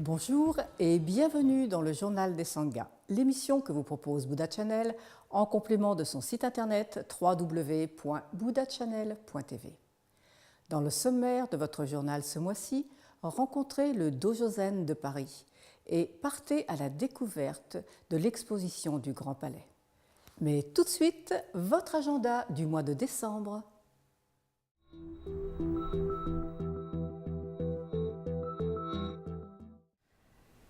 Bonjour et bienvenue dans le Journal des Sanghas, l'émission que vous propose Buddha Channel en complément de son site internet www.buddhachannel.tv. Dans le sommaire de votre journal ce mois-ci, rencontrez le Dojo Zen de Paris et partez à la découverte de l'exposition du Grand Palais. Mais tout de suite, votre agenda du mois de décembre.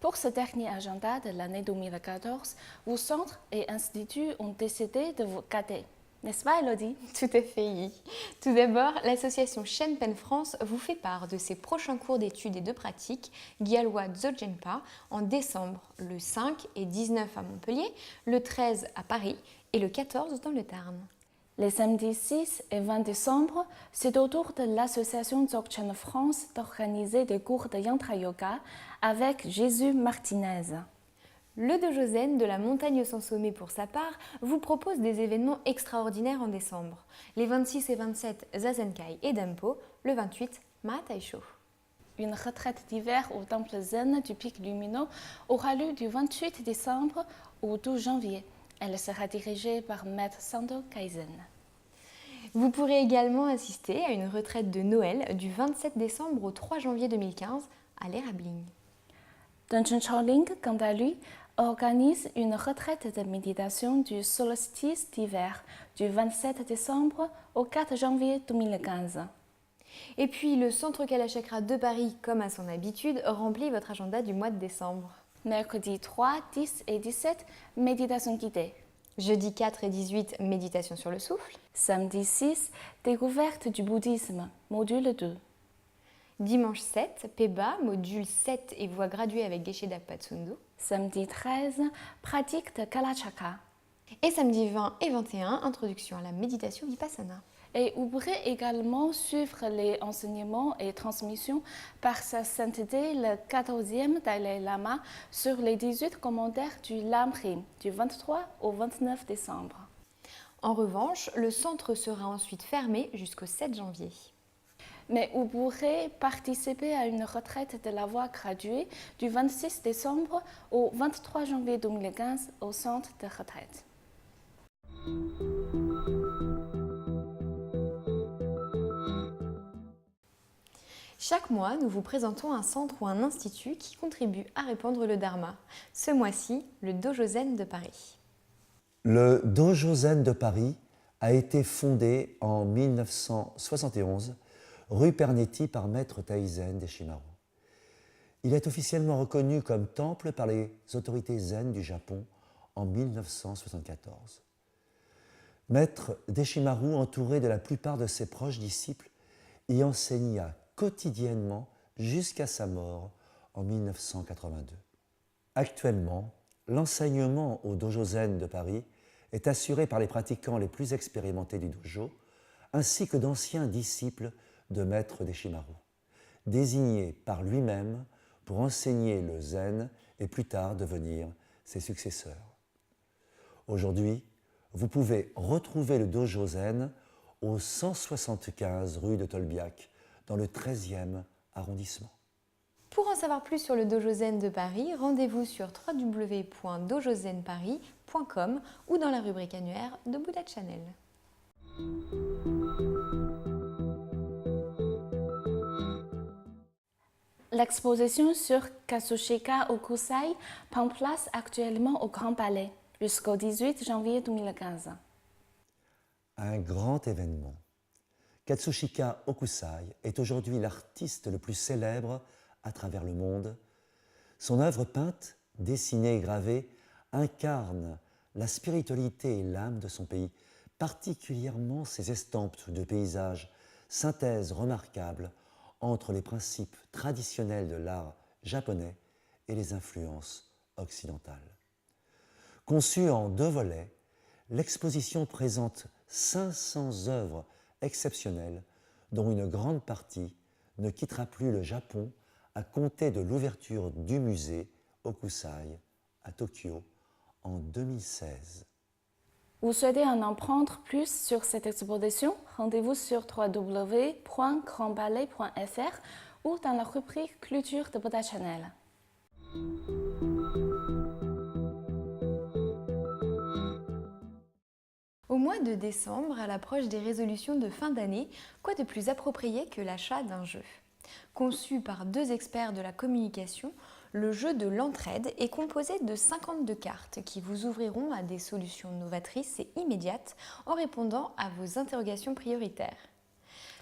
Pour ce dernier agenda de l'année 2014, vos centres et instituts ont décidé de vous gâter. N'est-ce pas, Elodie? Tout à fait, oui. Tout d'abord, l'association Shenpen France vous fait part de ses prochains cours d'études et de pratique Gyalwa Dzogchen-pa en décembre, le 5 et 19 à Montpellier, le 13 à Paris et le 14 dans le Tarn. Les samedis 6 et 20 décembre, c'est au tour de l'association Dzogchen France d'organiser des cours de Yantra Yoga avec Jésus Martinez. Le Dojo Zen de la Montagne sans sommet pour sa part vous propose des événements extraordinaires en décembre. Les 26 et 27 Zazenkai et Dempo, le 28 Ma Taisho. Une retraite d'hiver au temple zen du Pic Lumineux aura lieu du 28 décembre au 12 janvier. Elle sera dirigée par Maître Sando Kaizen. Vous pourrez également assister à une retraite de Noël du 27 décembre au 3 janvier 2015 à l'Érabling. Dungeon Shaolin, quant à lui, organise une retraite de méditation du solstice d'hiver du 27 décembre au 4 janvier 2015. Et puis le Centre Kalachakra de Paris, comme à son habitude, remplit votre agenda du mois de décembre. Mercredi 3, 10 et 17, méditation guidée. Jeudi 4 et 18, méditation sur le souffle. Samedi 6, découverte du bouddhisme, module 2. Dimanche 7, Peba, module 7 et voie graduée avec Geshe Dakpa Tsundu. Samedi 13, pratique de Kalachakra. Et samedi 20 et 21, introduction à la méditation Vipassana. Et vous pourrez également suivre les enseignements et transmissions par sa sainteté le 14e Dalai Lama sur les 18 commentaires du Lamrim du 23 au 29 décembre. En revanche, le centre sera ensuite fermé jusqu'au 7 janvier. Mais vous pourrez participer à une retraite de la voie graduée du 26 décembre au 23 janvier 2015 au centre de retraite. Chaque mois, nous vous présentons un centre ou un institut qui contribue à répandre le Dharma. Ce mois-ci, le Dojo Zen de Paris. Le Dojo Zen de Paris a été fondé en 1971 rue Pernetti par Maître Taizen Deshimaru. Il est officiellement reconnu comme temple par les autorités zen du Japon en 1974. Maître Deshimaru, entouré de la plupart de ses proches disciples, y enseigna quotidiennement jusqu'à sa mort en 1982. Actuellement, l'enseignement au Dojo Zen de Paris est assuré par les pratiquants les plus expérimentés du dojo, ainsi que d'anciens disciples de Maître Deshimaru, désignés par lui-même pour enseigner le zen et plus tard devenir ses successeurs. Aujourd'hui, vous pouvez retrouver le Dojo Zen au 175 rue de Tolbiac, dans le 13e arrondissement. Pour en savoir plus sur le Dojo Zen de Paris, rendez-vous sur www.dojozenparis.com ou dans la rubrique annuaire de Buddha Channel. L'exposition sur Katsushika Okusai prend place actuellement au Grand Palais jusqu'au 18 janvier 2015. Un grand événement. Katsushika Okusai est aujourd'hui l'artiste le plus célèbre à travers le monde. Son œuvre peinte, dessinée et gravée incarne la spiritualité et l'âme de son pays, particulièrement ses estampes de paysages, synthèse remarquable entre les principes traditionnels de l'art japonais et les influences occidentales. Conçue en 2 volets, l'exposition présente 500 œuvres exceptionnelles dont une grande partie ne quittera plus le Japon à compter de l'ouverture du musée Okusai à Tokyo en 2016. Vous souhaitez en apprendre plus sur cette exposition? Rendez-vous sur www.grandpalais.fr ou dans la rubrique Culture de Buddha Channel. Au mois de décembre, à l'approche des résolutions de fin d'année, quoi de plus approprié que l'achat d'un jeu ? Conçu par 2 experts de la communication, le jeu de l'entraide est composé de 52 cartes qui vous ouvriront à des solutions novatrices et immédiates en répondant à vos interrogations prioritaires.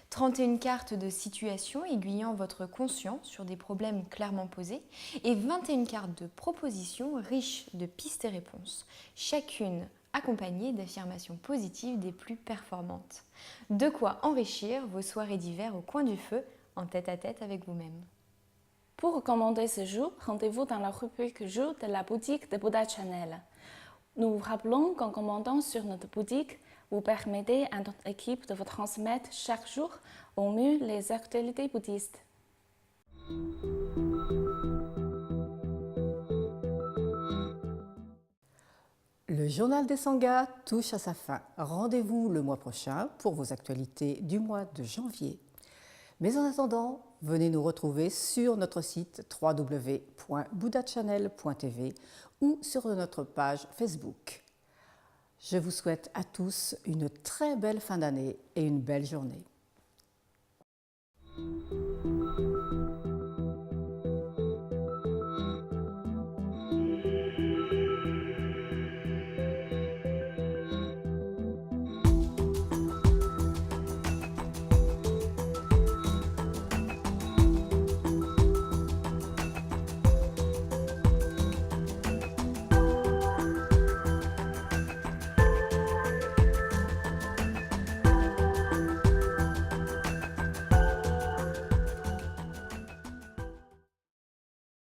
31 cartes de situation aiguillant votre conscient sur des problèmes clairement posés et 21 cartes de propositions riches de pistes et réponses, chacune accompagnée d'affirmations positives des plus performantes. De quoi enrichir vos soirées d'hiver au coin du feu en tête-à-tête avec vous-même. Pour commander ce jeu, rendez-vous dans la rubrique jeux de la boutique de Buddha Channel. Nous vous rappelons qu'en commandant sur notre boutique, vous permettez à notre équipe de vous transmettre chaque jour au mieux les actualités bouddhistes. Le journal des Sanghas touche à sa fin. Rendez-vous le mois prochain pour vos actualités du mois de janvier. Mais en attendant, venez nous retrouver sur notre site www.buddhachannel.tv ou sur notre page Facebook. Je vous souhaite à tous une très belle fin d'année et une belle journée.